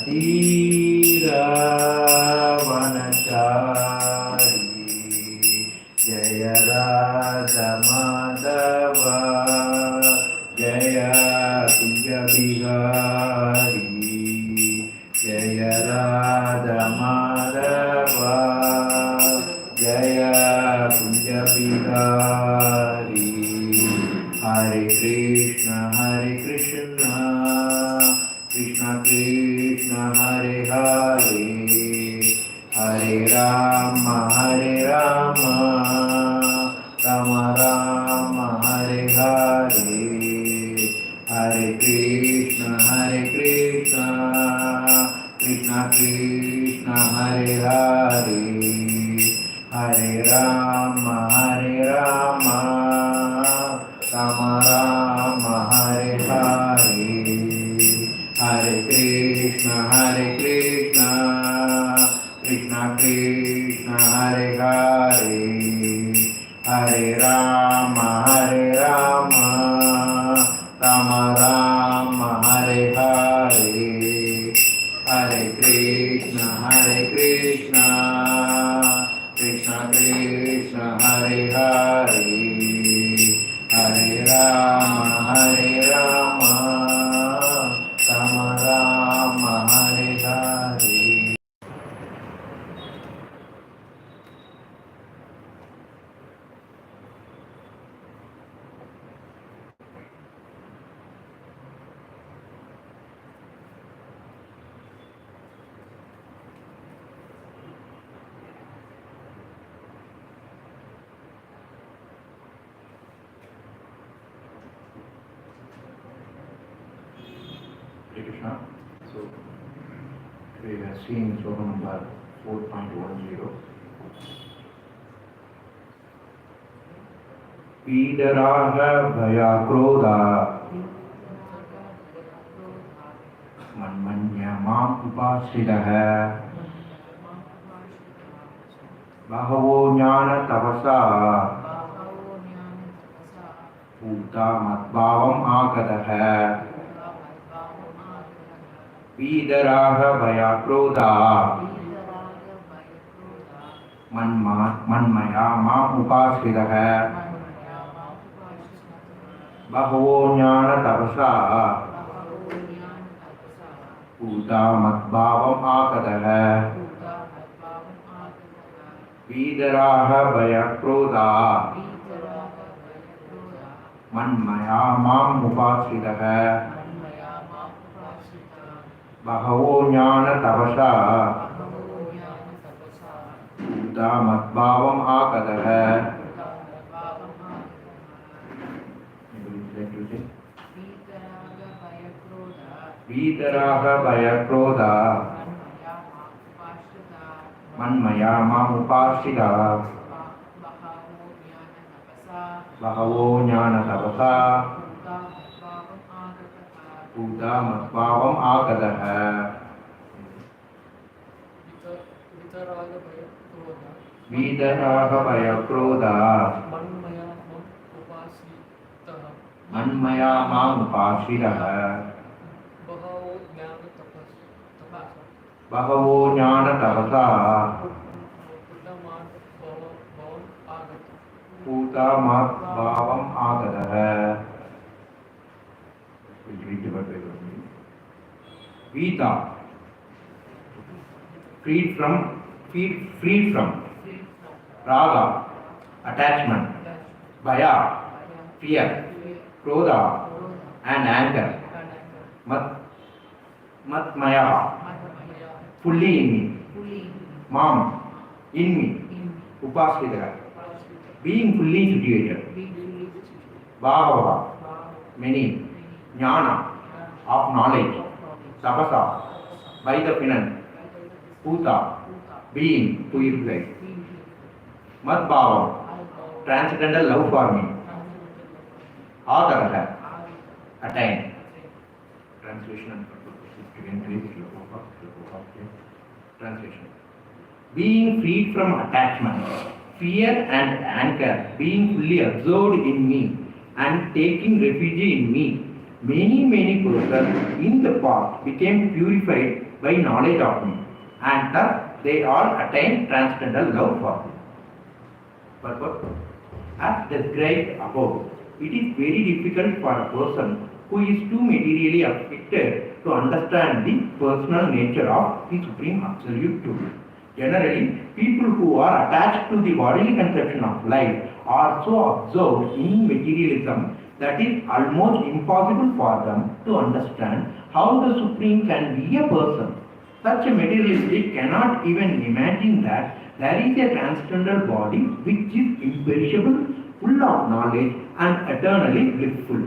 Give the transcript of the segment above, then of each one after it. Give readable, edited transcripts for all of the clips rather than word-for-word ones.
Tira Vanachari Jaya Radha Madhava Jaya Kunja Bihari Jaya Radha Madhava Jaya Kunja Bihari Hare Krishna Krishna Krishna Hare Hare Hare Rama Rama Rama Hare Hare Hare Krishna Krishna Krishna Hare Hare Hare Rama Rama Rama Hare Hare Hare Krishna Krishna Krishna Hare Hare Hare Rama Rama Rama Hare Hare Hare Krishna Krishna Krishna Hare Hare Hare Rama Rama Rama Hare Hare. Krishna. So we have seen sloka number 4.10. Pidaraha Bhaya Krodha Manmanya Mam Upasidaha Bahavo Jnana Tapasa Uta Matbhavam Agadaha Pidaraha Bhaya Krodha Manmaya Mam Upasidaha Bahavo Jnana Tapasa Uta Matbhavam Agadaha Vidaraha Bhaya Krodha Manmaya Mam Upasidaha Bahavo Jnana Tapasa Uta Matbhavam Agadaha. Vidaraha Bhaya Krodha Manmaya Mam Upasida Bahavo Jnana Tapasa Uta Matbhavam Agadaha. Vidaraha Bhaya Krodha Manmaya Mam Upasida Bahavo Jnana Tapasa Uta Matbhavam Agadaha. Vita, freed from raga, attachment, bhaya, fear, krodha, and anger. Matmaya, fully in me. Mam, in me. Upasita, being fully situated. Bhava, many. Jnana, of knowledge. Tapasa, by the penance. Uta, being, to utilize. Madbhava, transcendental love for me. Agaraha, attain. Translation and translation. Being freed from attachment, fear and anger, being fully absorbed in me and taking refuge in me, Many persons in the past became purified by knowledge of me, and thus they all attained transcendental love for me. Purpose. As described above, it is very difficult for a person who is too materially affected to understand the personal nature of the Supreme Absolute Truth. Generally, people who are attached to the bodily conception of life are so absorbed in materialism that it is almost impossible for them to understand how the Supreme can be a person. Such a materialistic cannot even imagine that there is a transcendental body which is imperishable, full of knowledge and eternally blissful.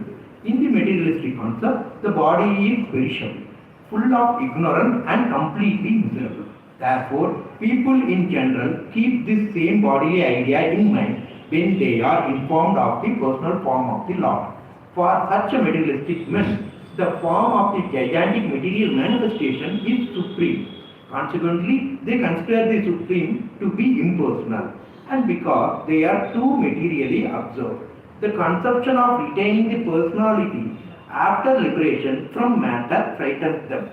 In the materialistic concept, the body is perishable, full of ignorance and completely miserable. Therefore, people in general keep this same bodily idea in mind when they are informed of the personal form of the Lord. For such a materialistic men, the form of the gigantic material manifestation is supreme. Consequently, they consider the Supreme to be impersonal, and because they are too materially absorbed, the conception of retaining the personality after liberation from matter frightens them.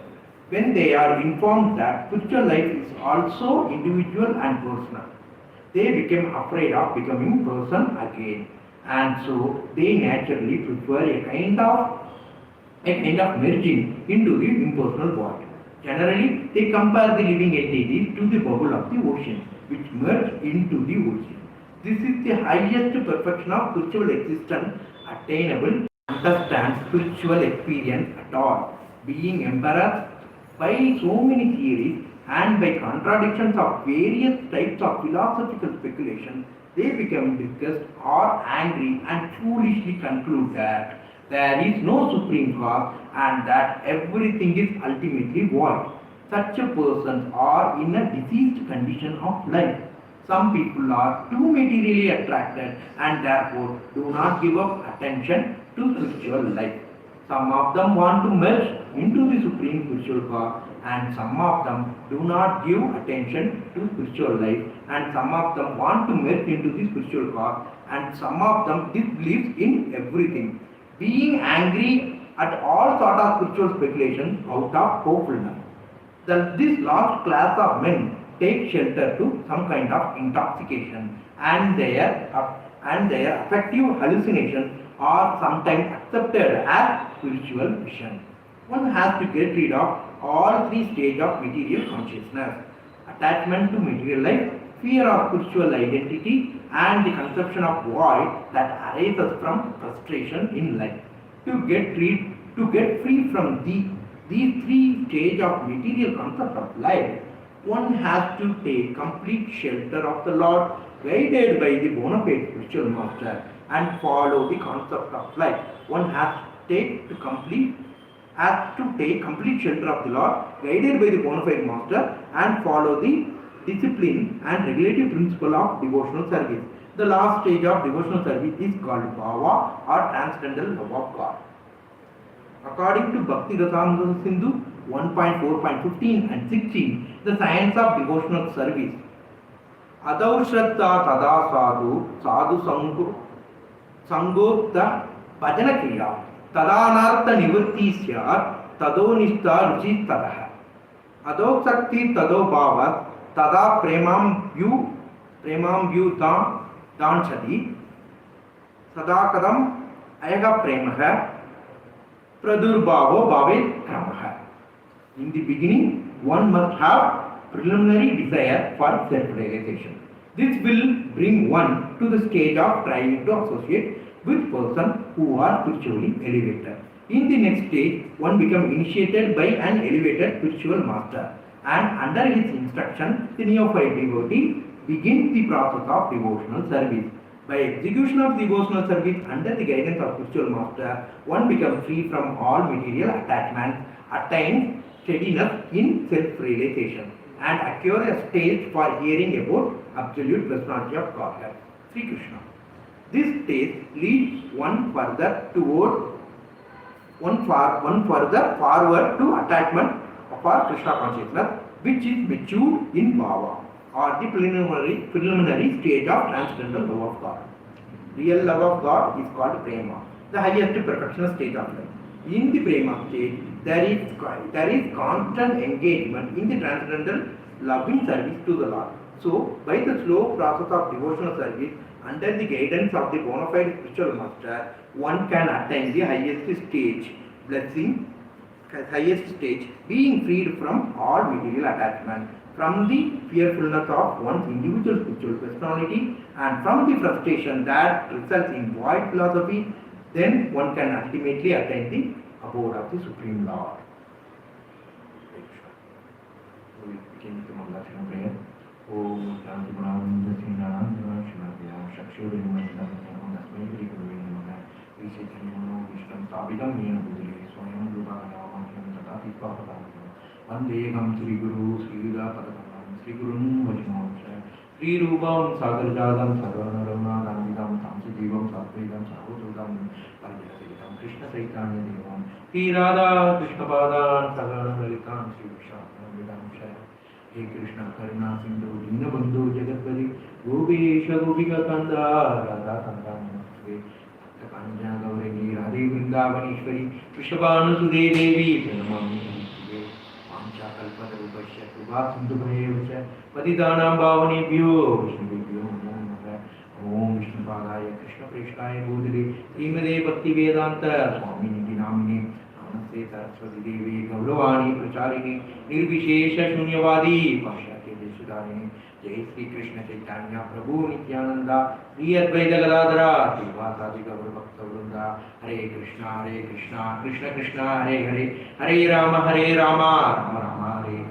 When they are informed that spiritual life is also individual and personal, they become afraid of becoming person again, and so they naturally prefer a kind of merging into the impersonal body. Generally, they compare the living entities to the bubble of the ocean, which merge into the ocean. This is the highest perfection of spiritual existence attainable. Understand spiritual experience at all, being embarrassed by so many theories and by contradictions of various types of philosophical speculation, they become disgusted or angry and foolishly conclude that there is no supreme cause and that everything is ultimately void. Such a persons are in a diseased condition of life. Some people are too materially attracted and therefore do not give up attention to spiritual life. Some of them want to merge into the supreme spiritual cause, and some of them do not give attention to spiritual life, and some of them want to merge into the spiritual cause, and some of them disbelieves in everything, being angry at all sort of spiritual speculations out of hopefulness. This large class of men take shelter to some kind of intoxication, and their affective hallucinations are sometimes accepted as spiritual vision. One has to get rid of all three stages of material consciousness: attachment to material life, fear of spiritual identity, and the conception of void that arises from frustration in life. To get free from these three stages of material concept of life, one has to take complete shelter of the Lord, guided by the bona fide spiritual master, and follow the concept of life. One has to take complete shelter of the Lord, guided by the bona fide master, and follow the discipline and regulative principle of devotional service. The last stage of devotional service is called bhava, or transcendental love of God. According to Bhakti Rasamrita Sindhu 1.4.15 and 16, the science of devotional service. Adau Shraddha Tada Sadhu Sangota Bhajana Kriya Tadanartha Nivritti Syat Tado Nishta Ruchi Tadaha Adau Sakti Tado Bhavat Tada Premam Vyu Danchadi Sadakadam Ayaga Premaha Pradurbhavo Bhavet Kramaha. In the beginning, one must have preliminary desire for self-realization. This will bring one to the stage of trying to associate with persons who are spiritually elevated. In the next stage, one becomes initiated by an elevated spiritual master, and under his instruction, the neophyte devotee begins the process of devotional service. By execution of devotional service under the guidance of spiritual master, one becomes free from all material attachments, attains steadiness in self-realization, and acquires a stage for hearing about absolute personality of Godhead, Sri Krishna. This stage leads one further forward to attachment for Krishna consciousness, which is matured in bhava, or the preliminary stage of transcendental love of God. Real love of God is called prema, the highest perfectional state of life. In the prema stage, there is constant engagement in the transcendental loving service to the Lord. So, by the slow process of devotional service, under the guidance of the bona fide spiritual master, one can attain the highest stage, blessing, highest stage, being freed from all material attachment, from the fearfulness of one's individual spiritual personality, and from the frustration that results in void philosophy. Then one can ultimately attain the abode of the Supreme Lord. So we begin with the Mangalasana prayer. Om Shanti Manavanda Sinananda Shanatya Shakshuri Manasana Tasmai Giri Guru Namaha Vishetani Mano Vishtam Sabidam Yena Budri Swayam Rupa Kanavam Tati Papadam Vandegam Sri Guru Sri Yuda Padakam Sri Gurun Vajnam Sri Rupam Sagar Jadam Sarvanaramna Gandhidam Samsi Divam Satvedam Sarvotudam Parjasitam Krishna Saitanya Devam Sri Radha Krishna Padan Sagar Lalitam Sri Visham Vidam Shaya He Krishna Karuna Sindhu Dinabandhu Jagatpari Gopesha Gopika Kanda Radha Kanda Namaste Kanja Gaurani Radhe Vrindavanishwari Vrishabhanu Sude Devi Pranamami Pancha Kalpada Rupasya Krubha Sindhu Bhayevacha Patidanam Bhavanebhyo Vishnubhyo Om Vishnu Padaya Krishna Preshtaya Bodhile Srimade Bhakti Vedanta Swami Nidhi Namine Namaste Saraswati Devi Gauravani Pracharini Nirvishesha Shunyavadi Pashyate Deshudarini Jai Sri Krishna Chaitanya Prabhu Nityananda Sri Advaita Gadadhara Srivasadi Gaur Bhakta Vrinda Hare Krishna Krishna Krishna Hare Hare Hare Rama Rama Rama Hare Hare.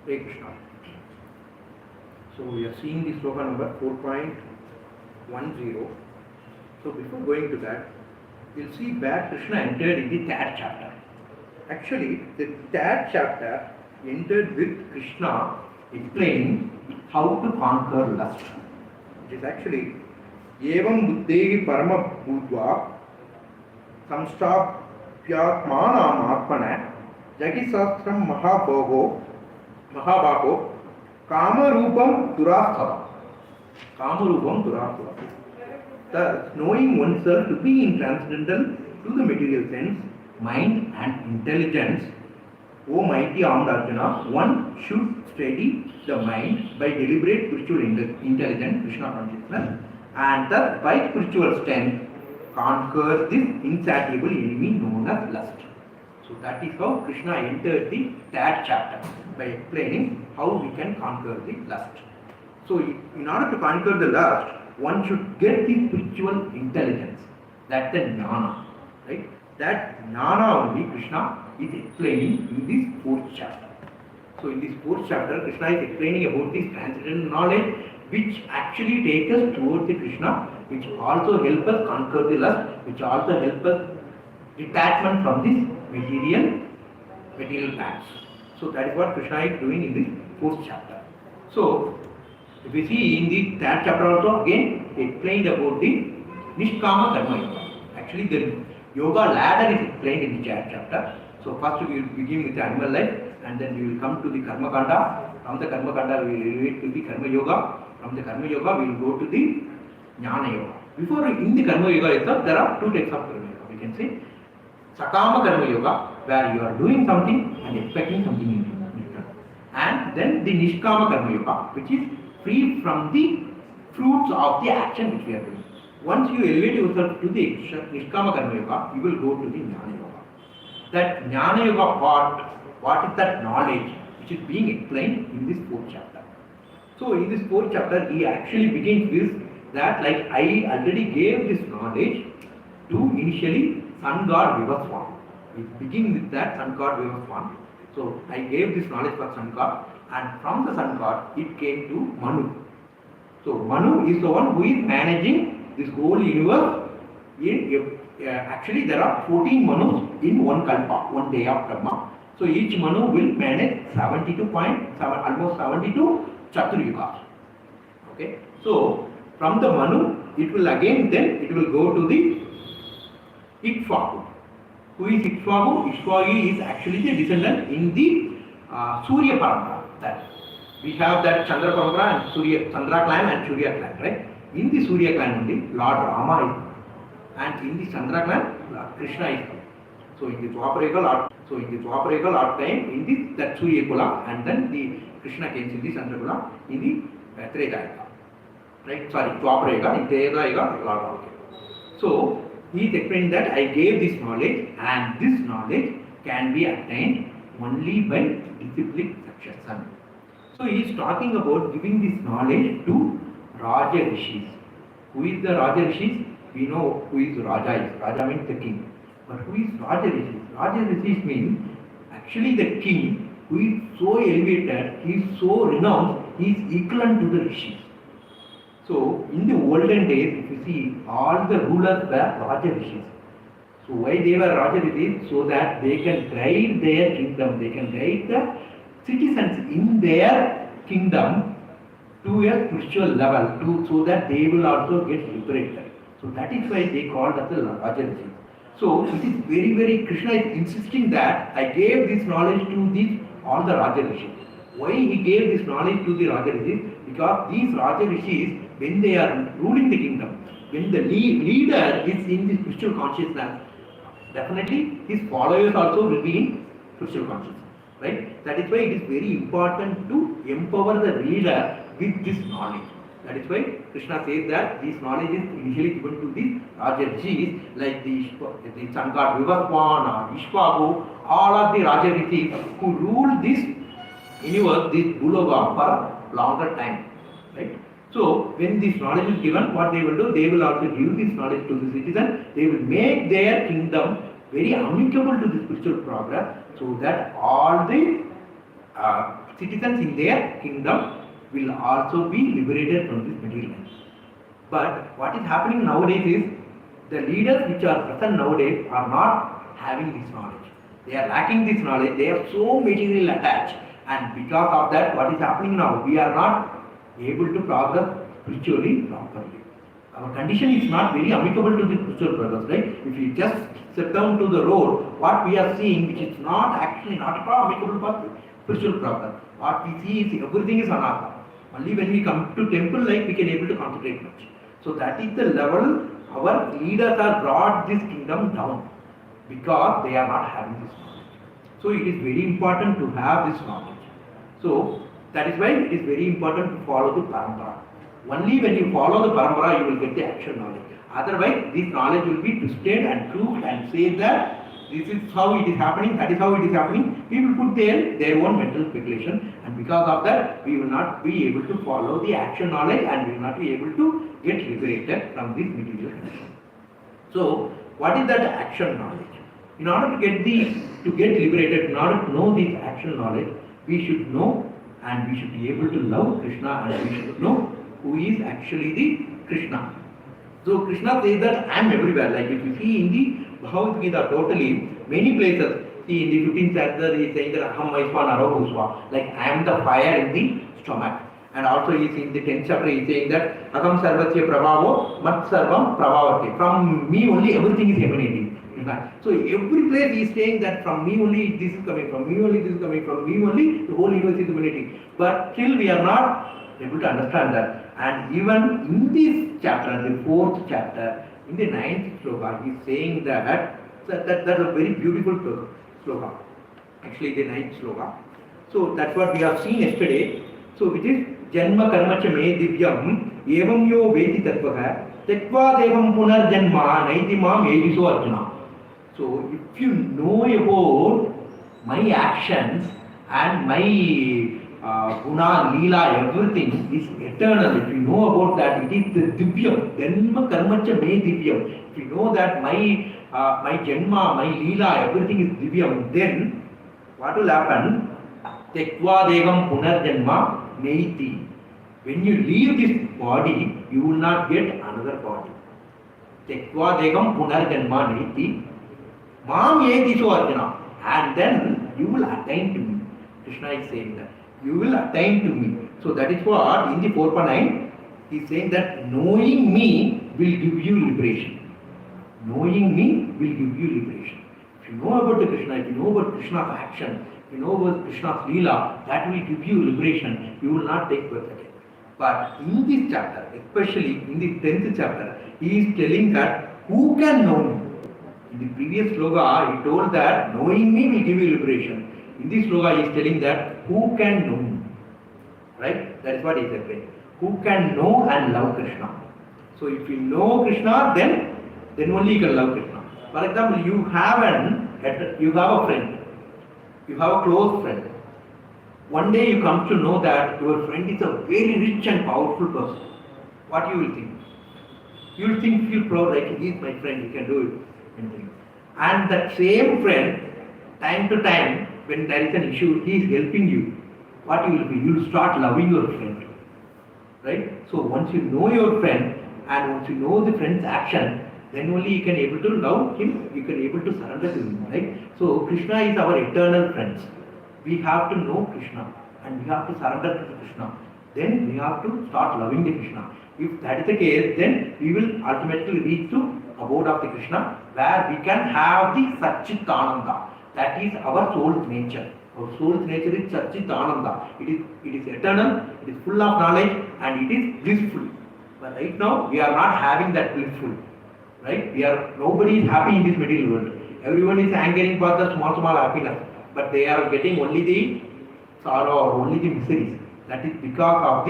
Hare Krishna. So we are seeing the sloka number 4.10. So before going to that, we'll see where Krishna entered in the third chapter. Actually, the third chapter entered with Krishna explaining how to conquer lust. It is actually Evam Buddhehi Parama Bhutva Samstapyatmanam Atmana Jagisastram Mahabhago Kamarupam Durastha. Kamarupam Durastha. Thus, knowing oneself to be in transcendental to the material sense, mind and intelligence, O mighty armed Arjuna, one should steady the mind by deliberate spiritual intelligence, Krishna consciousness, and thus by spiritual strength conquer this insatiable enemy known as lust. So that is how Krishna entered the third chapter by explaining how we can conquer the lust. So in order to conquer the lust, one should get the spiritual intelligence. That's the jnana, right? That jnana only Krishna is explaining in this fourth chapter. So in this fourth chapter, Krishna is explaining about this transcendental knowledge which actually takes us towards the Krishna, which also help us conquer the lust, which also help us detachment from this material facts. So that is what Krishna is doing in this fourth chapter. So if we see in the third chapter also again explained about the Nishkama Karma Yoga. Actually the yoga ladder is explained in the third chapter. So first we will begin with the animal life and then we will come to the Karma Kanda. From the Karma Kanda we will relate to the Karma Yoga. From the Karma Yoga we will go to the Jnana Yoga. Before in the Karma Yoga itself there are two types of Karma Yoga. We can say Sakama Karma Yoga where you are doing something and expecting something in return. And then the Nishkama Karma Yoga which is free from the fruits of the action which we are doing. Once you elevate yourself to the Nishkama Karma Yoga, you will go to the Jnana Yoga. That Jnana Yoga what is that knowledge which is being explained in this fourth chapter. So in this fourth chapter, he actually begins with that like I already gave this knowledge to initially Sun God Vivaswan. We begin with that Sun God Vivaswan. So I gave this knowledge for Sun God. And from the Sun God, it came to Manu. So Manu is the one who is managing this whole universe. Actually, there are 14 Manus in one Kalpa, one day of Karma. So each Manu will manage almost 72 Chaturyugas. Okay. So from the Manu, it will again then it will go to the Ikshvaku. Who is Ikshvaku? Ikshvaku is actually the descendant in the Surya Parampara. That we have that Chandra Parampara and Chandra clan and Surya clan, right? In the Surya clan only, Lord Rama is coming. And in the Chandra clan, Lord Krishna is coming. So in the Dwaparayuga Lord came in the that Surya Kula, and then the Krishna came in the Chandra Kula in the Treta Yuga. Right? Sorry, Dwaparayuga, in Treta Yuga, Lord Rama came. So he is explaining that I gave this knowledge, and this knowledge can be attained only by disciplic succession. So he is talking about giving this knowledge to Raja Rishis. Who is the Raja Rishis? We know who is Raja is. Raja means the king. But who is Raja Rishis? Raja Rishis means actually the king who is so elevated, he is so renowned, he is equivalent to the Rishis. So in the olden days, if you see, all the rulers were Raja Rishis. So why they were Raja Rishis? So that they can guide their kingdom, they can guide the citizens in their kingdom to a spiritual level, so that they will also get liberated. So that is why they called us the Raja Rishis. So it is very, very, Krishna is insisting that I gave this knowledge to all the Raja Rishis. Why he gave this knowledge to the Raja Rishis? Because these Raja Rishis, when they are ruling the kingdom, when the leader is in the spiritual consciousness, definitely his followers also will be in spiritual consciousness. Right? That is why it is very important to empower the leader with this knowledge. That is why Krishna says that this knowledge is initially given to the Raja Rishis, like the Sankar Vivaswan or Ishvaku, all of the Raja Rishis who ruled this universe, this Bhuloga, for a longer time. Right? So when this knowledge is given, what they will do? They will also give this knowledge to the citizen. They will make their kingdom very amicable to the spiritual progress, so that all the citizens in their kingdom will also be liberated from this material life. But what is happening nowadays is, the leaders which are present nowadays are not having this knowledge. They are lacking this knowledge. They are so material attached, and because of that, what is happening now? We are not able to progress spiritually properly. Our condition is not very amicable to the spiritual progress, right? If you just step down to the road, what we are seeing, which is not actually not at all amicable for spiritual progress. What we see is everything is anartha. Only when we come to temple life, we can able to concentrate much. So that is the level our leaders are brought this kingdom down, because they are not having this knowledge. So it is very important to have this knowledge. So that is why it is very important to follow the parampara. Only when you follow the parampara, you will get the actual knowledge. Otherwise, this knowledge will be twisted and crooked and say that this is how it is happening, that is how it is happening. People put their own mental speculation, and because of that, we will not be able to follow the actual knowledge, and we will not be able to get liberated from this material condition. So, what is that actual knowledge? In order to get liberated, in order to know this actual knowledge, we should know, and we should be able to love Krishna, and we should know who is actually the Krishna. So Krishna says that I am everywhere. Like if you see in the Bhagavad Gita, totally many places. See in the 15th chapter, he is saying that Aham Vaishva Naro Bhusva, like I am the fire in the stomach. And also he is in the 10th chapter, he is saying that Aham Sarvasya Prabhavo Mat Sarvam Prabhavate. From me only everything is emanating. So every place he is saying that from me only this is coming, from me only this is coming, from me only the whole universe is emanating. But still we are not able to understand that. And even in this chapter, the 4th chapter, in the 9th sloka, he is saying that that's a very beautiful sloka. Actually the 9th sloka. So that's what we have seen yesterday. So which is Janma Karma Cha Me Divyam Evam Yo Vedi Tattvaha Tetva Devam Punar Janma Naiti Mam Ediso Arjuna. So if you know about my actions and my guna, leela, everything is eternal. If you know about that, it is the divyam. Janma karma cha me divyam. If you know that my janma, my leela, everything is divyam, then what will happen? Tekva devam punarjanma neiti. When you leave this body, you will not get another body. Tekva devam punarjanma neiti. Mam yediso arjuna. And then you will attain to me. Krishna is saying that. You will attain to me. So that is what in the 4.9 he is saying that knowing me will give you liberation. Knowing me will give you liberation. If you know about the Krishna, if you know about Krishna's action, you know about Krishna's Leela, that will give you liberation. You will not take birth again. But in this chapter, especially in the 10th chapter, he is telling that who can know me? In the previous sloka, he told that knowing me will give you liberation. In this sloka, he is telling that who can know me? Right? That is what he is saying. Who can know and love Krishna? So if you know Krishna, then only you can love Krishna. For example, you have a friend, you have a close friend. One day you come to know that your friend is a very rich and powerful person. What you will think? You will feel proud, like he is my friend, he can do it. And that same friend, time to time, when there is an issue, he is helping you. What you will be? You will start loving your friend. Right? So once you know your friend and once you know the friend's action, then only you can able to love him, you can able to surrender to him. Right? So Krishna is our eternal friend. We have to know Krishna and we have to surrender to Krishna. Then we have to start loving the Krishna. If that is the case, then we will ultimately reach to abode of the Krishna, where we can have the Satchit Ananda. That is our soul's nature. Our soul's nature is Satchit Ananda. It is eternal, it is full of knowledge and it is blissful. But right now we are not having that blissful. Right? Nobody is happy in this material world. Everyone is hankering for the small happiness. But they are getting only the sorrow or only the miseries. That is because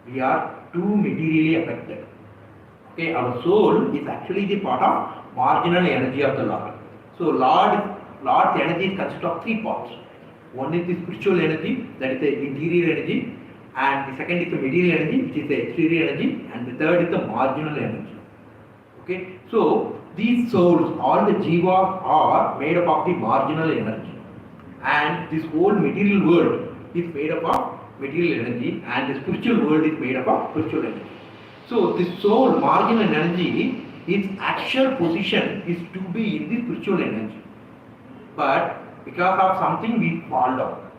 we are too materially affected. Okay, our soul is actually the part of marginal energy of the Lord. So Lord's energy consists of three parts. One is the spiritual energy, that is the interior energy, and the second is the material energy, which is the exterior energy, and the third is the marginal energy. Okay, so these souls, all the jivas are made up of the marginal energy, and this whole material world is made up of material energy, and the spiritual world is made up of spiritual energy. So this soul, marginal energy, its actual position is to be in the spiritual energy. But because of something we fall down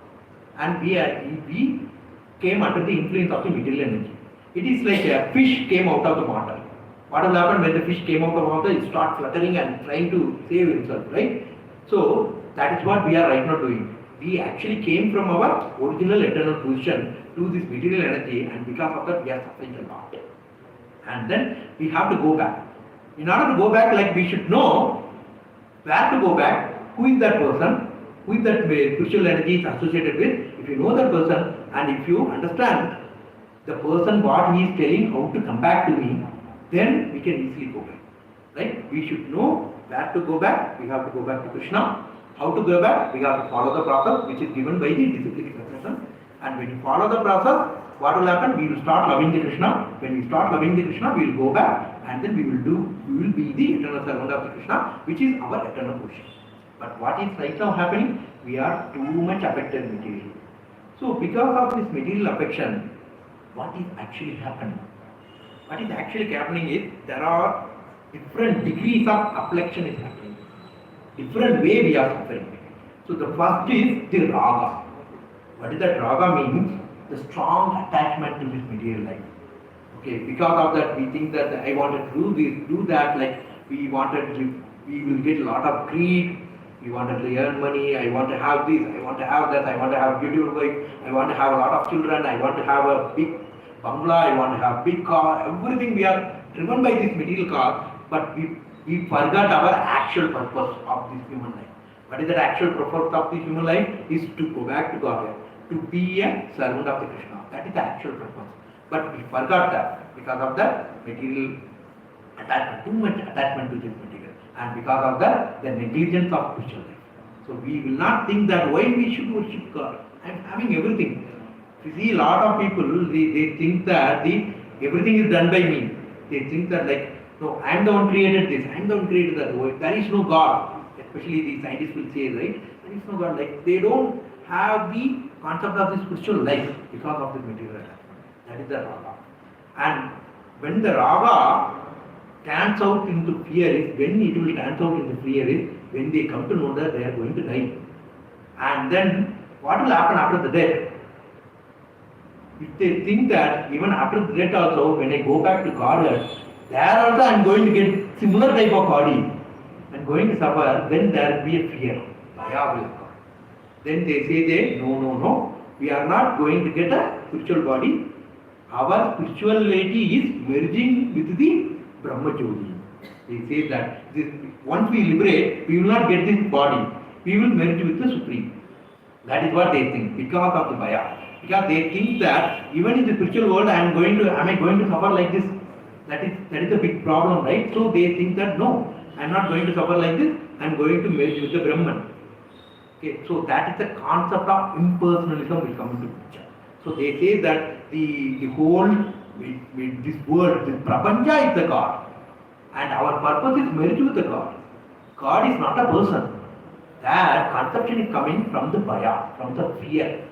and we came under the influence of the material energy. It is like a fish came out of the water. What will happen when the fish came out of the water? It starts fluttering and trying to save himself, right? So that is what we are right now doing. We actually came from our original eternal position to this material energy, and because of that we are suffering a lot. And then we have to go back. In order to go back, like we should know where to go back, who is that person, who is that spiritual energy is associated with. If you know that person and if you understand the person what he is telling how to come back to me, then we can easily go back. Right? We should know where to go back. We have to go back to Krishna. How to go back? We have to follow the process which is given by the disciplic person. And when you follow the process, what will happen? We will start loving the Krishna. When we start loving the Krishna, we will go back and then we will be the eternal servant of the Krishna, which is our eternal position. But what is right now happening? We are too much affected materially. So because of this material affection, what is actually happening? What is actually happening is there are different degrees of affliction is happening. Different way we are suffering. So the first is the raga. What is that? Raga means the strong attachment to this material life. Okay, because of that we think that I wanted to do this, do that, like we will get a lot of greed, we wanted to earn money, I want to have this, I want to have that, I want to have beautiful wife, I want to have a lot of children, I want to have a big bungalow, I want to have big car, everything we are driven by this material car, but we forgot our actual purpose of this human life. What is the actual purpose of this human life? Is to go back to God, to be a servant of the Krishna. That is the actual purpose. But we forgot that because of the material attachment, too much attachment to this material. And because of that, the negligence of spiritual life. So we will not think that why we should worship God. I am having everything. You see, a lot of people, they think that everything is done by me. They think that like, no, I am the one created this, I am the one created that. There is no God. Especially the scientists will say, right? There is no God. Like they don't have the concept of the spiritual life because of the material attachment. That is the raga. And when the raga turns out into fear is, when it will turn out into fear is, when they come to know that they are going to die. And then what will happen after the death? If they think that even after the death also, when I go back to Godhead, there also I am going to get similar type of body and going to suffer, then there will be a fear. Bhaya will come. Then they say that no, we are not going to get a spiritual body. Our spirituality is merging with the Brahmajyoti. They say that once we liberate, we will not get this body. We will merge with the Supreme. That is what they think because of the Bhaya. Because they think that even in the spiritual world, am I going to suffer like this? That is a big problem, right? So they think that no, I am not going to suffer like this. I am going to merge with the Brahman. Okay, so that is the concept of impersonalism will come into picture. So they say that the whole this world, this Prabhanja is the God, and our purpose is merged with the God. God is not a person. That conception is coming from the Bhaya, from the fear.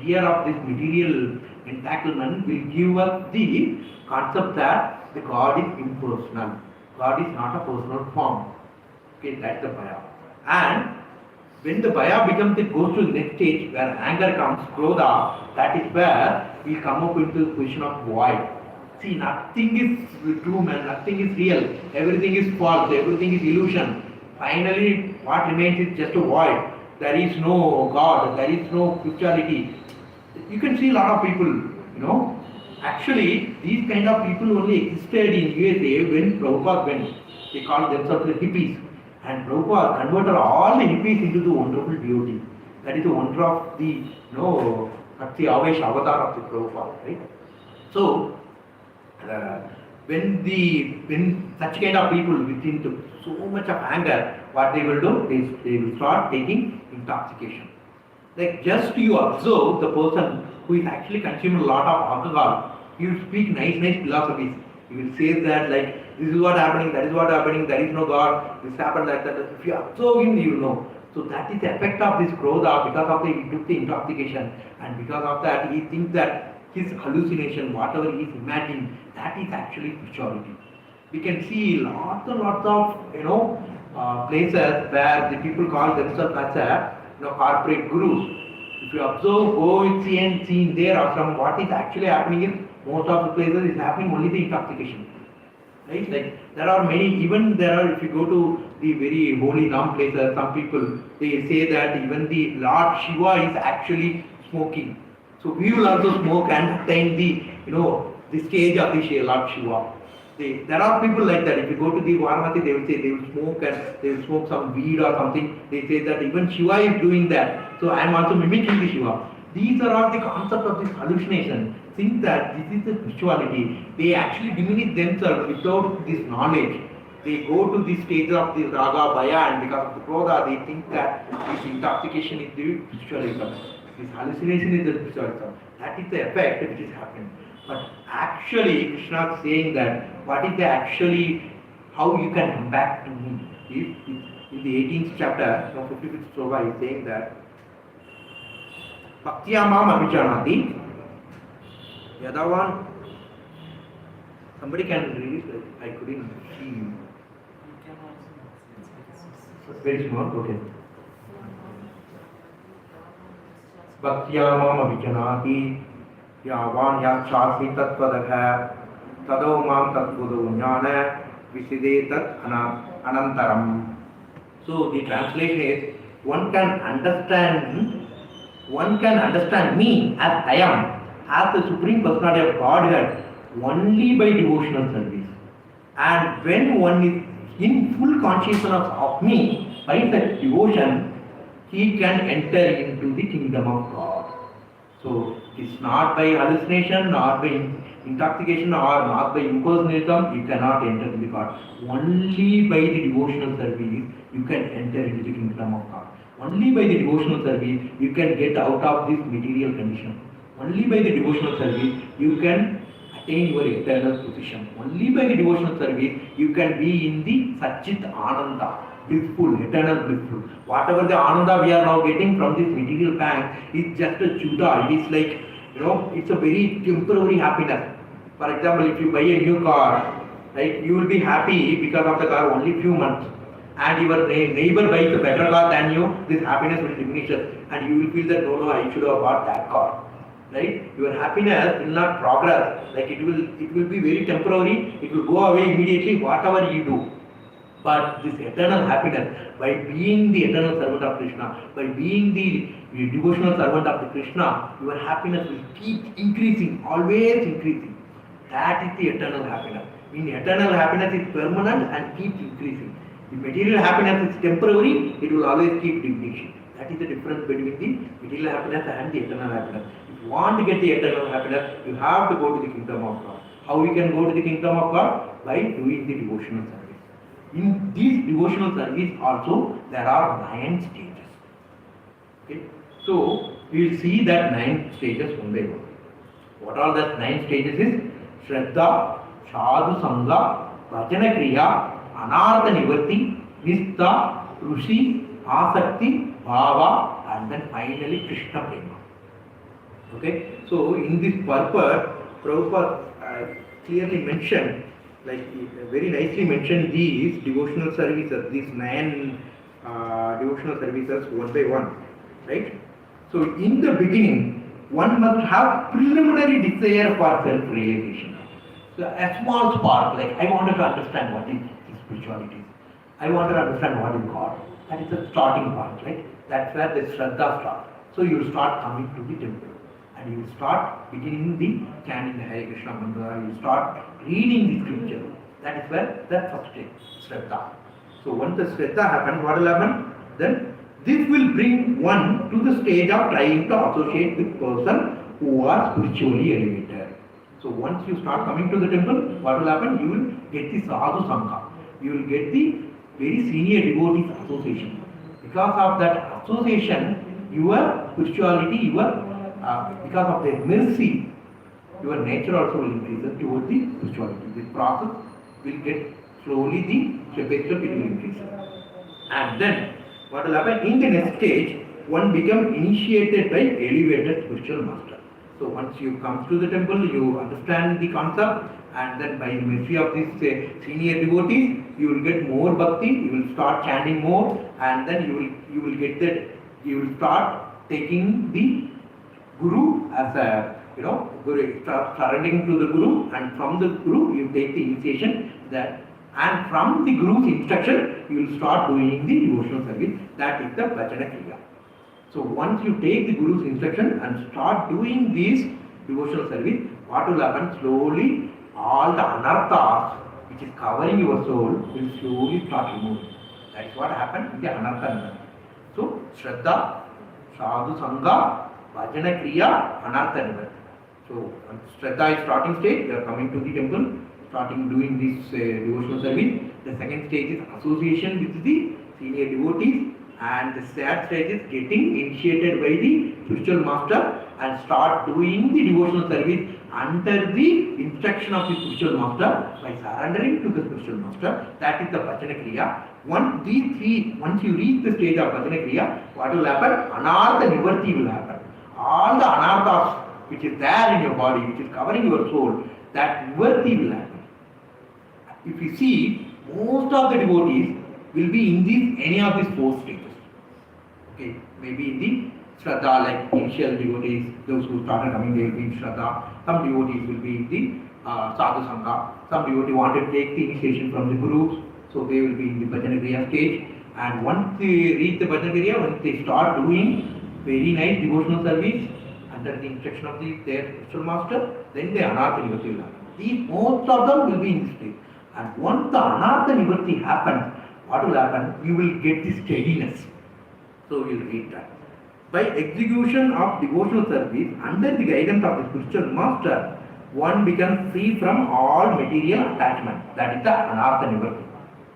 Fear of this material entanglement will give us the concept that the God is impersonal. God is not a personal form. Okay, that's the Bhaya. And when the Bhaya goes to the next stage where anger comes, Krodha, that is where we come up into the position of void. See, nothing is true, man, nothing is real, everything is false, everything is illusion. Finally, what remains is just a void. There is no God, there is no spirituality. You can see a lot of people, actually, these kind of people only existed in USA when Prabhupada went. They called themselves the hippies. And Prabhupada converted all the hippies into the wonderful devotee. That is the wonder of the, that's the Avesh avatar of the Prabhupada, right? So, when such kind of people within so much of anger, what they will do, they will start taking intoxication. Like just you observe the person who is actually consuming a lot of alcohol, he will speak nice philosophies. He will say that like this is what happening, that is what happening, there is no God, this happened like that. If you observe him, you will know. So that is the effect of this Krodha because of he took the intoxication, and because of that he thinks that his hallucination, whatever he is imagining, that is actually spirituality. We can see lots and lots of places where the people call themselves as a corporate gurus. If you observe, go and see in their ashram, what is actually happening is most of the places is happening only the intoxication. Right? Like there are many, if you go to the very holy Ram places, some people they say that even the Lord Shiva is actually smoking. So we will also smoke and attain the stage of the Lord Shiva. There are people like that. If you go to the Varanasi, they will say they will smoke and they will smoke some weed or something. They say that even Shiva is doing that. So I am also mimicking the Shiva. These are all the concept of this hallucination. Think that this is the spirituality. They actually diminish themselves without this knowledge. They go to the stage of the Raga, Bhaya, and because of the Krodha, they think that this intoxication is the spiritualism. This hallucination is the spiritualism. That is the effect which is happening. But actually, Krishna is saying that what is how you can come back to me. In the 18th chapter, 55th sloka, he is saying that Bhaktya mam abhijanati yadavan. Somebody can read it, I couldn't see you. Very small, okay. Bhaktya mam abhijanati yavan yakshasi tattvadakha tado mam tatvudo jnana visidetat anantaram. So the translation is one can understand me as I am, as the Supreme Personality of Godhead, only by devotional service. And when one is in full consciousness of me, by that devotion, he can enter into the kingdom of God. So it's not by hallucination, not by intoxication, or not by impersonalism, you cannot enter into God. Only by the devotional service, you can enter into the kingdom of God. Only by the devotional service, you can get out of this material condition. Only by the devotional service, you can attain your eternal position. Only by the devotional service, you can be in the Satchit Ananda, blissful, eternal blissful. Whatever the Ananda we are now getting from this material bank is just a chuda. It is like, it's a very temporary happiness. For example, if you buy a new car, right, you will be happy because of the car only few months. And your neighbor buys a better car than you, this happiness will diminish, and you will feel that no, I should have bought that car. Right? Your happiness will not progress. Like it will be very temporary. It will go away immediately. Whatever you do, But this eternal happiness, by being the eternal servant of Krishna, by being the devotional servant of the Krishna, your happiness will keep increasing, always increasing. That is the eternal happiness. In eternal happiness is permanent and keeps increasing. The material happiness is temporary, it will always keep diminishing. That is the difference between the material happiness and the eternal happiness. If you want to get the eternal happiness, you have to go to the kingdom of God. How we can go to the kingdom of God? By doing the devotional service. In this devotional service also, there are 9 stages. Okay? So, we will see that 9 stages one by one. What are the 9 stages is? Shraddha, Sadhu Sangha, Vajana Kriya, Anartha Nivarti, Nistha, Rushi, Asakti, Bhava, and then finally Krishna Prema. Okay? So, in this purport, Prabhupada clearly mentioned, like very nicely mentioned these devotional services, these 9 devotional services one by one. Right? So, in the beginning, one must have preliminary desire for self-realization. So a small spark, like I wanted to understand what is spirituality. I wanted to understand what is God. That is the starting point, right? That's where the Shraddha starts. So you start coming to the temple. And you start beginning the chanting the Hare Krishna mantra. You start reading the scripture. That is where the first stage, Shraddha. So once the Shraddha happens, what will happen? Then this will bring one to the stage of trying to associate with person who are spiritually elevated. So once you start coming to the temple, what will happen? You will get the sadhu sangha. You will get the very senior devotees association. Because of that association, your spirituality, because of their mercy, your nature also will increase towards the spirituality. This process will get slowly the step it will increase. And then what will happen? In the next stage, one becomes initiated by elevated spiritual master. So once you come to the temple, you understand the concept, and then by the mercy of these senior devotees, you will get more bhakti, you will start chanting more, and then you will get that, you will start taking the Guru as a, Guru, start surrendering to the Guru, and from the Guru you take the initiation, and from the Guru's instruction you will start doing the devotional service. That is the Vajana Kriya. So once you take the Guru's instruction and start doing this devotional service, what will happen? Slowly all the anarthas which is covering your soul will slowly start removing. That is what happened in the anartha. So Shraddha, Sadhu Sangha, Vajana Kriya, Anartha Nivarti. So Shraddha is starting stage, they are coming to the temple, starting doing this devotional service. The second stage is association with the senior devotees, and the third stage is getting initiated by the spiritual master and start doing the devotional service under the instruction of the spiritual master by surrendering to the spiritual master. That is the Vajana Kriya. Once you reach the stage of Vajana Kriya, what will happen? Anartha Nivarti will happen. All the anarthas which is there in your body, which is covering your soul, that Nivarti will happen. If you see, most of the devotees will be in any of these 4 stages. Okay, maybe in the Shraddha, like initial devotees, those who started coming, they will be in Shraddha. Some devotees will be in the Sadhu Sangha. Some devotees want to take the initiation from the Gurus, so they will be in the Bhajana Kriya stage. And once they reach the Bhajana Kriya, once they start doing very nice devotional service under the instruction of their spiritual master, then the Anartha Nivarti will happen. Most of them will be in this stage. And once the Anartha Nivarti happens, what will happen? You will get the steadiness. So we will read that. By execution of devotional service under the guidance of the spiritual master, one becomes free from all material attachment. That is the Anartha Nivarti.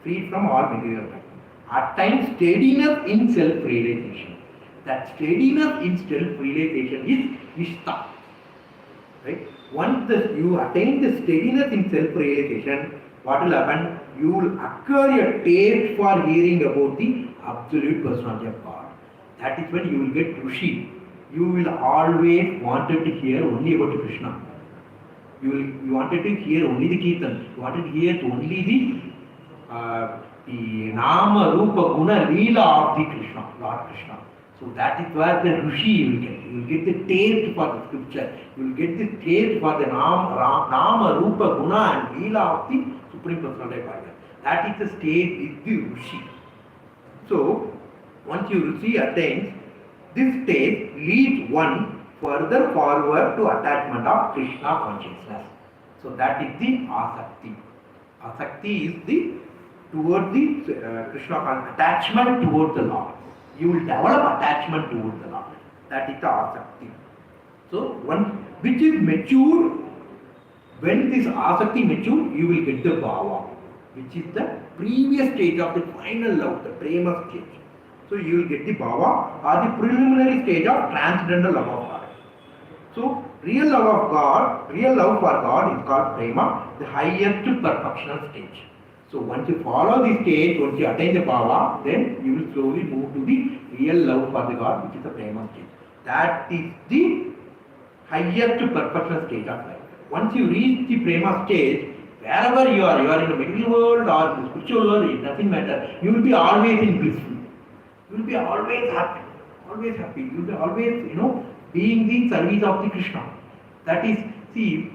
Free from all material attachment. At times, steadiness in self-realization. That steadiness in self-realization is Nishtha. Right? Once you attain the steadiness in self-realization, what will happen? You will acquire a taste for hearing about the absolute personality of God. That is when you will get Rushi. You will always wanted to hear only about Krishna. You wanted to hear only the Kirtan. You wanted to hear only the Nama, Rupa, Guna, Leela of the Krishna, Lord Krishna. So that is where the Rushi you will get. You will get the taste for the scripture. You will get the taste for the Nama, Rupa, Guna and Leela of the Supreme Personality of God. That is the stage with the Rishi. So, once you Rishi attains, this stage leads one further forward to attachment of Krishna consciousness. So, that is the Asakti. Asakti is the towards the Krishna attachment towards the Lord. You will develop attachment towards the Lord. That is the Asakti. So, one which is mature, when this Asakti mature, you will get the Bhava, which is the previous stage of the final love, the prema stage. So, you will get the Bhava or the preliminary stage of transcendental love of God. So, real love of God, real love for God is called prema, the highest perfectional stage. So, once you follow this stage, once you attain the Bhava, then you will slowly move to the real love for the God, which is the prema stage. That is the highest perfectional stage of life. Once you reach the prema stage, wherever you are in the material world or the spiritual world, it doesn't matter. You will be always in blissful. You will be always happy. Always happy. You will be always, being the service of the Krishna. That is, see,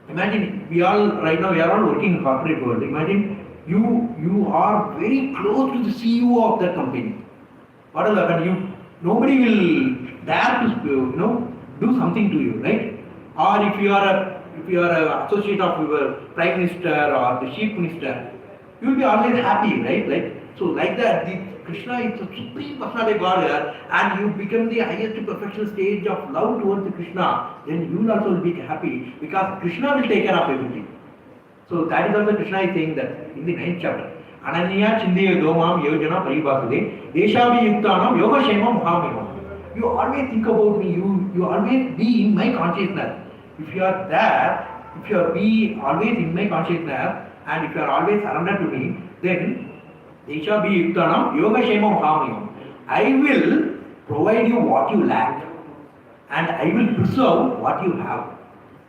imagine we are all working in corporate world. Imagine you are very close to the CEO of the company. What will happen? Nobody will dare to do something to you, right? Or if you are an associate of your prime minister or the chief minister, you will be always happy, right? Like that, the Krishna is the supreme personality of God here, and you become the highest perfection stage of love towards the Krishna, then you will also be happy because Krishna will take care of everything. So that is also Krishna is saying that in the 9th chapter. Ananya Chindeya Domam Yojana Paribhasude Deshavi Yuktanam Yoga Shemam Muhamimam. You always think about me, you always be in my consciousness. If you are there, if you are be always in my consciousness, and if you are always surrendered to me, then Deshavi Yuktanam Yoga Shemam Muhamimam. I will provide you what you lack, and I will preserve what you have.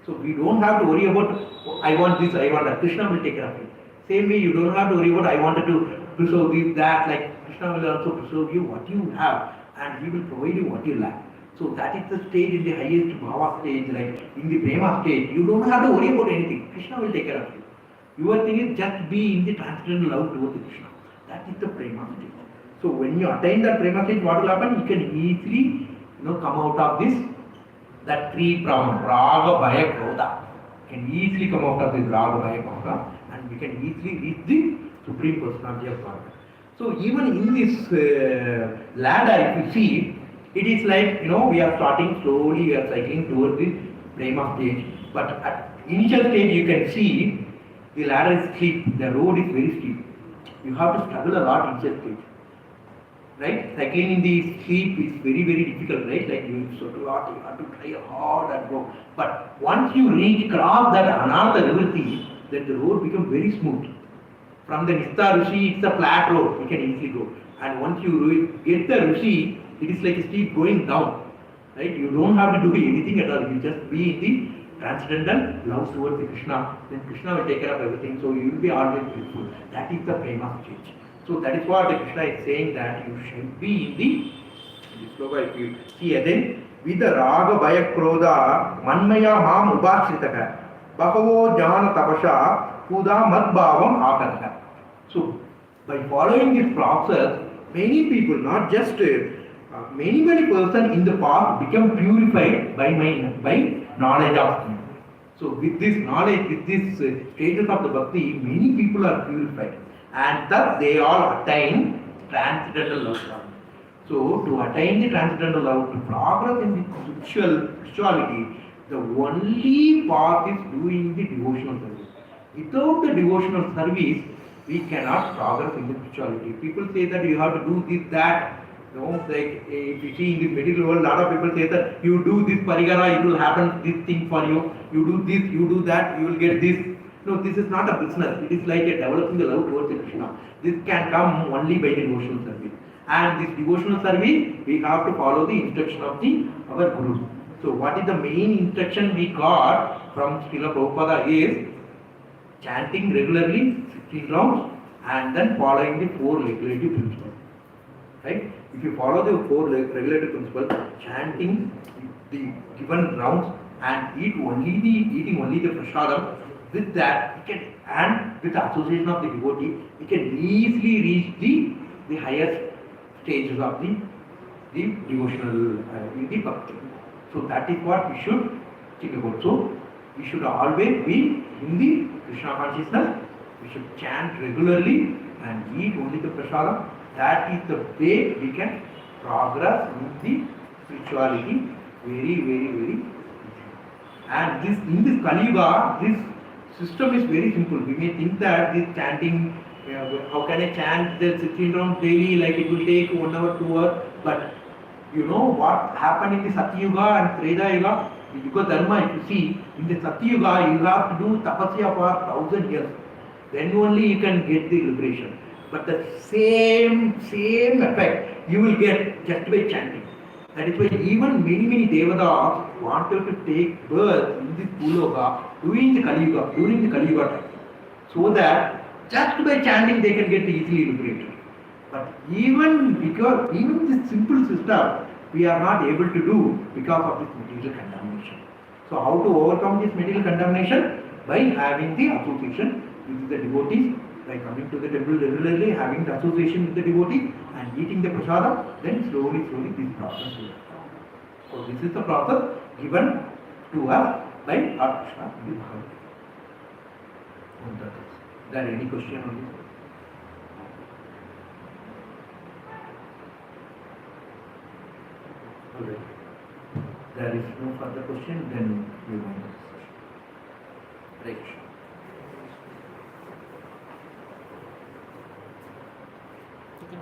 So we don't have to worry about, I want this, I want that. Krishna will take care of it. Same way, you don't have to worry about, I wanted to preserve this, that. Like Krishna will also preserve you what you have, and He will provide you what you lack. So that is the stage in the highest Bhava stage, like in the Prema stage. You don't have to worry about anything. Krishna will take care of you. Your thing is just be in the transcendental love towards Krishna. That is the Prema stage. So when you attain that Prema stage, what will happen? You can easily come out of this, that three problem, Raga, Bhaya, Krodha. Can easily come out of this Raga, Bhaya, Krodha, and we can easily reach the Supreme Personality of God. So even in this ladder, if you see, it is like, we are starting slowly, we are cycling towards the Prema stage. But at initial stage, you can see the ladder is steep, the road is very steep. You have to struggle a lot in initial stage. Right? Cycling in the steep is very, very difficult, right? Like you have to try hard and go. But once you cross that Anartha Nivritti, then the road becomes very smooth. From the Nista Rishi, it's a flat road, you can easily go. And once you get the Rishi, it is like a steep going down. Right? You don't have to do anything at all. You just be in the transcendental love towards the Krishna. Then Krishna will take care of everything. So you will be always peaceful. That is the Prema stage. So that is what Krishna is saying, that you should be in the sloka, if you see again, with the Raga Bhaya Krodha Manmaya Mam Ubhashritaka Bhagavo Jana Tapasha Kuda Madbhavam Akataka. So by following this process, many people, not just many persons in the past become purified by knowledge of me. So with this knowledge, with this status of the bhakti, many people are purified. And thus they all attain transcendental love. So to attain the transcendental love, to progress in the spirituality, the only path is doing the devotional service. Without the devotional service, we cannot progress in the spirituality. People say that you have to do this, that. Like if you see in this material world, a lot of people say that you do this parigara, it will happen this thing for you. You do this, you do that, you will get this. No, this is not a business. It is like a developing the love towards Krishna. This can come only by the devotional service. And this devotional service, we have to follow the instruction of our Guru. So what is the main instruction we got from Srila Prabhupada is chanting regularly 16 rounds and then following the 4 regulative principles. Right? If you follow the 4 regulative principles, chanting the given rounds and eating only the prasadam, with that, we can, and with the association of the devotee, we can easily reach the highest stages of the devotional, the bhakti. So that is what we should think about. So we should always be in the Krishna consciousness. We should chant regularly and eat only the prasadam. That is the way we can progress in the spirituality very, very, very. And this in this Kali Yuga, this system is very simple. We may think that this chanting, how can I chant the 16 rounds daily, like it will take 1 hour, 2 hours, but you know what happened in the Satya Yuga and Treta Yuga? The Yuga Dharma, if you see, in the Satya Yuga, you have to do tapasya for 1000 years. Then only you can get the liberation. But the same effect you will get just by chanting. That is why even many devatas wanted to take birth in this Bhuloka during the Kali Yuga time. So that just by chanting they can get easily liberated. But even this simple system we are not able to do because of this material contamination. So how to overcome this material contamination? By having the association with the devotees, by coming to the temple regularly, having the association with the devotees and eating the prasadam, then slowly this process will happen. So this is the process given to us by our Krishna in the Bhagavad Gita. Is there any question on this? Alright. There is no further question, then we go on to the discussion. Right. You can